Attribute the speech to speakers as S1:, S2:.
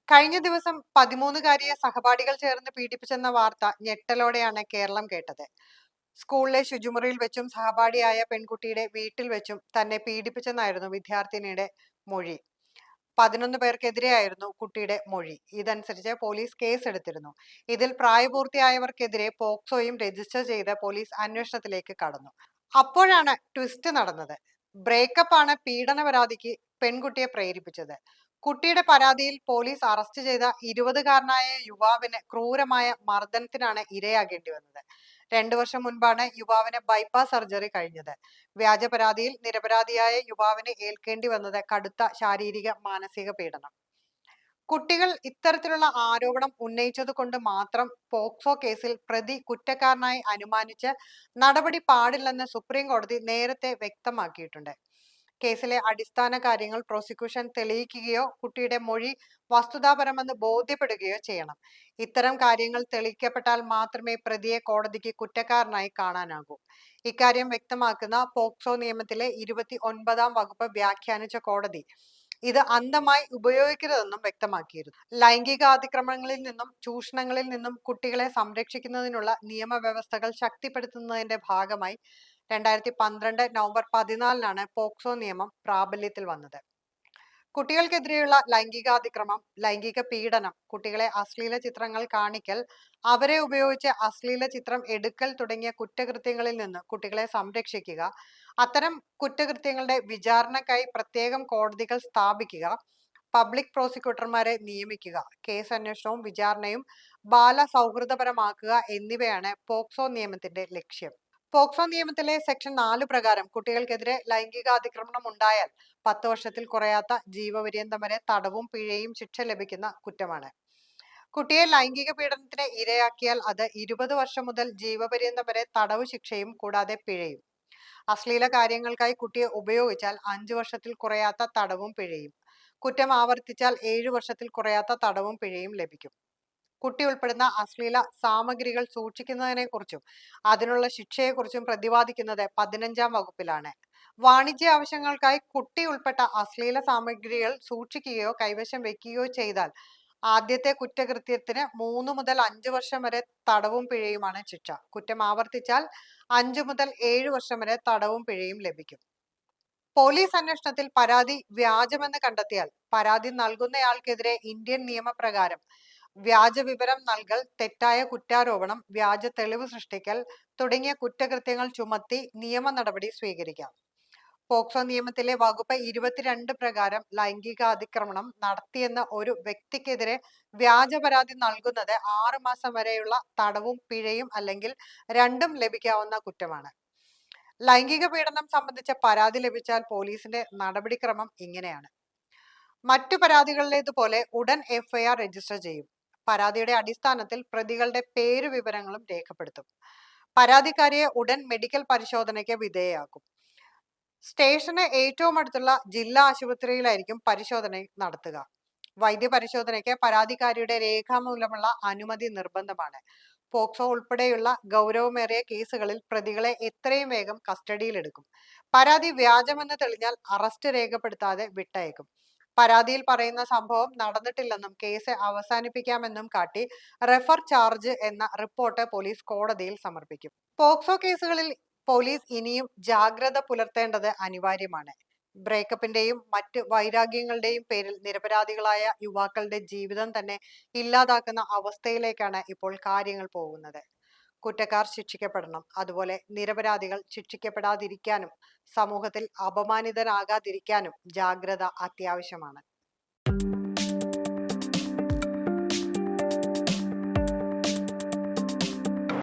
S1: കഴിഞ്ഞ ദിവസം 13-കാരിയെ സഹപാഠികൾ ചേർന്ന് പീഡിപ്പിച്ചെന്ന വാർത്ത ഞെട്ടലോടെയാണ് കേരളം കേട്ടത്. സ്കൂളിലെ ശുചിമുറിയിൽ വെച്ചും സഹപാഠിയായ പെൺകുട്ടിയുടെ വീട്ടിൽ വെച്ചും തന്നെ പീഡിപ്പിച്ചെന്നായിരുന്നു വിദ്യാർത്ഥിനിയുടെ മൊഴി. 11 പേർക്കെതിരെയായിരുന്നു കുട്ടിയുടെ മൊഴി. ഇതനുസരിച്ച് പോലീസ് കേസെടുത്തിരുന്നു. ഇതിൽ പ്രായപൂർത്തിയായവർക്കെതിരെ പോക്സോയും രജിസ്റ്റർ ചെയ്ത് പോലീസ് അന്വേഷണത്തിലേക്ക് കടന്നു. അപ്പോഴാണ് ട്വിസ്റ്റ് നടന്നത്. ബ്രേക്കപ്പ് ആണ് പീഡന പരാതിക്ക് പെൺകുട്ടിയെ പ്രേരിപ്പിച്ചത്. കുട്ടിയുടെ പരാതിയിൽ പോലീസ് അറസ്റ്റ് ചെയ്ത 20-കാരനായ യുവാവിന് ക്രൂരമായ മർദ്ദനത്തിനാണ് ഇരയാകേണ്ടി വന്നത്. 2 വർഷം മുൻപാണ് യുവാവിന് ബൈപ്പാസ് സർജറി കഴിഞ്ഞത്. വ്യാജ പരാതിയിൽ നിരപരാധിയായ യുവാവിന് ഏൽക്കേണ്ടി വന്നത് കടുത്ത ശാരീരിക മാനസിക പീഡനം. കുട്ടികൾ ഇത്തരത്തിലുള്ള ആരോപണം ഉന്നയിച്ചത് കൊണ്ട് മാത്രം പോക്സോ കേസിൽ പ്രതി കുറ്റക്കാരനായി അനുമാനിച്ച് നടപടി പാടില്ലെന്ന് സുപ്രീം കോടതി നേരത്തെ വ്യക്തമാക്കിയിട്ടുണ്ട്. കേസിലെ അടിസ്ഥാന കാര്യങ്ങൾ പ്രോസിക്യൂഷൻ തെളിയിക്കുകയോ കുട്ടിയുടെ മൊഴി വസ്തുതാപരമെന്ന് ബോധ്യപ്പെടുകയോ ചെയ്യണം. ഇത്തരം കാര്യങ്ങൾ തെളിയിക്കപ്പെട്ടാൽ മാത്രമേ പ്രതിയെ കോടതിക്ക് കുറ്റക്കാരനായി കാണാനാകൂ. ഇക്കാര്യം വ്യക്തമാക്കുന്ന പോക്സോ നിയമത്തിലെ 29-ാം വകുപ്പ് വ്യാഖ്യാനിച്ച കോടതി ഇത് അന്ധമായി ഉപയോഗിക്കരുതെന്നും വ്യക്തമാക്കിയിരുന്നു. ലൈംഗികാതിക്രമണങ്ങളിൽ നിന്നും ചൂഷണങ്ങളിൽ നിന്നും കുട്ടികളെ സംരക്ഷിക്കുന്നതിനുള്ള നിയമവ്യവസ്ഥകൾ ശക്തിപ്പെടുത്തുന്നതിന്റെ ഭാഗമായി 2012 നവംബർ 14-നാണ് പോക്സോ നിയമം പ്രാബല്യത്തിൽ വന്നത്. കുട്ടികൾക്കെതിരെയുള്ള ലൈംഗികാതിക്രമം, ലൈംഗിക പീഡനം, കുട്ടികളെ അശ്ലീല ചിത്രങ്ങൾ കാണിക്കൽ, അവരെ ഉപയോഗിച്ച് അശ്ലീല ചിത്രം എടുക്കൽ തുടങ്ങിയ കുറ്റകൃത്യങ്ങളിൽ നിന്ന് കുട്ടികളെ സംരക്ഷിക്കുക, അത്തരം കുറ്റകൃത്യങ്ങളുടെ വിചാരണയ്ക്കായി പ്രത്യേകം കോടതികൾ സ്ഥാപിക്കുക, പബ്ലിക് പ്രോസിക്യൂട്ടർമാരെ നിയമിക്കുക, കേസ് അന്വേഷണവും വിചാരണയും ബാലസൗഹൃദപരമാക്കുക എന്നിവയാണ് പോക്സോ നിയമത്തിന്റെ ലക്ഷ്യം. പോക്സോ നിയമത്തിലെ സെക്ഷൻ 4 പ്രകാരം കുട്ടികൾക്കെതിരെ ലൈംഗികാതിക്രമണം ഉണ്ടായാൽ 10 വർഷത്തിൽ കുറയാത്ത ജീവപര്യന്തം വരെ തടവും പിഴയും ശിക്ഷ ലഭിക്കുന്ന കുറ്റമാണ്. കുട്ടിയെ ലൈംഗിക പീഡനത്തിന് ഇരയാക്കിയാൽ അത് 20 വർഷം മുതൽ ജീവപര്യന്തം വരെ തടവ് ശിക്ഷയും കൂടാതെ പിഴയും. അശ്ലീല കാര്യങ്ങൾക്കായി കുട്ടിയെ ഉപയോഗിച്ചാൽ 5 വർഷത്തിൽ കുറയാത്ത തടവും പിഴയും. കുറ്റം ആവർത്തിച്ചാൽ 7 വർഷത്തിൽ കുറയാത്ത തടവും പിഴയും ലഭിക്കും. കുട്ടി ഉൾപ്പെടുന്ന അശ്ലീല സാമഗ്രികൾ സൂക്ഷിക്കുന്നതിനെക്കുറിച്ചും അതിനുള്ള ശിക്ഷയെക്കുറിച്ചും പ്രതിപാദിക്കുന്നത് 15-ാം വകുപ്പിലാണ്. വാണിജ്യ ആവശ്യങ്ങൾക്കായി കുട്ടി ഉൾപ്പെട്ട അശ്ലീല സാമഗ്രികൾ സൂക്ഷിക്കുകയോ കൈവശം വെക്കുകയോ ചെയ്താൽ ആദ്യത്തെ കുറ്റകൃത്യത്തിന് 3 മുതൽ 5 വർഷം വരെ തടവും പിഴയുമാണ് ശിക്ഷ. കുറ്റം ആവർത്തിച്ചാൽ 5 മുതൽ 7 വർഷം വരെ തടവും പിഴയും ലഭിക്കും. പോലീസ് അന്വേഷണത്തിൽ പരാതി വ്യാജമെന്ന് കണ്ടെത്തിയാൽ പരാതി നൽകുന്നയാൾക്കെതിരെ ഇന്ത്യൻ നിയമപ്രകാരം വ്യാജ വിവരം നൽകൽ, തെറ്റായ കുറ്റാരോപണം, വ്യാജ തെളിവ് സൃഷ്ടിക്കൽ തുടങ്ങിയ കുറ്റകൃത്യങ്ങൾ ചുമത്തി നിയമ നടപടി സ്വീകരിക്കാം. പോക്സോ നിയമത്തിലെ വകുപ്പ് 22 പ്രകാരം ലൈംഗിക അതിക്രമണം നടത്തിയെന്ന ഒരു വ്യക്തിക്കെതിരെ വ്യാജ പരാതി നൽകുന്നത് 6 മാസം വരെയുള്ള തടവും പിഴയും അല്ലെങ്കിൽ രണ്ടും ലഭിക്കാവുന്ന കുറ്റമാണ്. ലൈംഗിക പീഡനം സംബന്ധിച്ച പരാതി ലഭിച്ചാൽ പോലീസിന്റെ നടപടിക്രമം ഇങ്ങനെയാണ്. മറ്റു പരാതികളിലേതുപോലെ ഉടൻ FIR രജിസ്റ്റർ ചെയ്യും. പരാതിയുടെ അടിസ്ഥാനത്തിൽ പ്രതികളുടെ പേരു വിവരങ്ങളും രേഖപ്പെടുത്തും. പരാതിക്കാരിയെ ഉടൻ മെഡിക്കൽ പരിശോധനയ്ക്ക് വിധേയയാക്കും. സ്റ്റേഷന് ഏറ്റവും അടുത്തുള്ള ജില്ലാ ആശുപത്രിയിലായിരിക്കും പരിശോധന നടത്തുക. വൈദ്യപരിശോധനയ്ക്ക് പരാതിക്കാരിയുടെ രേഖാമൂലമുള്ള അനുമതി നിർബന്ധമാണ്. പോക്സോ ഉൾപ്പെടെയുള്ള ഗൗരവമേറിയ കേസുകളിൽ പ്രതികളെ എത്രയും വേഗം കസ്റ്റഡിയിലെടുക്കും. പരാതി വ്യാജമെന്ന് തെളിഞ്ഞാൽ അറസ്റ്റ് രേഖപ്പെടുത്താതെ വിട്ടയക്കും. പരാതിയിൽ പറയുന്ന സംഭവം നടന്നിട്ടില്ലെന്നും കേസ് അവസാനിപ്പിക്കാമെന്നും കാട്ടി റെഫർ ചാർജ് എന്ന റിപ്പോർട്ട് പോലീസ് കോടതിയിൽ സമർപ്പിക്കും. പോക്സോ കേസുകളിൽ പോലീസ് ഇനിയും ജാഗ്രത പുലർത്തേണ്ടത് അനിവാര്യമാണ്. ബ്രേക്കപ്പിന്റെയും മറ്റ് വൈരാഗ്യങ്ങളുടെയും പേരിൽ നിരപരാധികളായ യുവാക്കളുടെ ജീവിതം തന്നെ ഇല്ലാതാക്കുന്ന അവസ്ഥയിലേക്കാണ് ഇപ്പോൾ കാര്യങ്ങൾ പോകുന്നത്. കുറ്റക്കാർ ശിക്ഷിക്കപ്പെടണം. അതുപോലെ നിരപരാധികൾ ശിക്ഷിക്കപ്പെടാതിരിക്കാനും സമൂഹത്തിൽ അപമാനിതരാകാതിരിക്കാനും ജാഗ്രത അത്യാവശ്യമാണ്.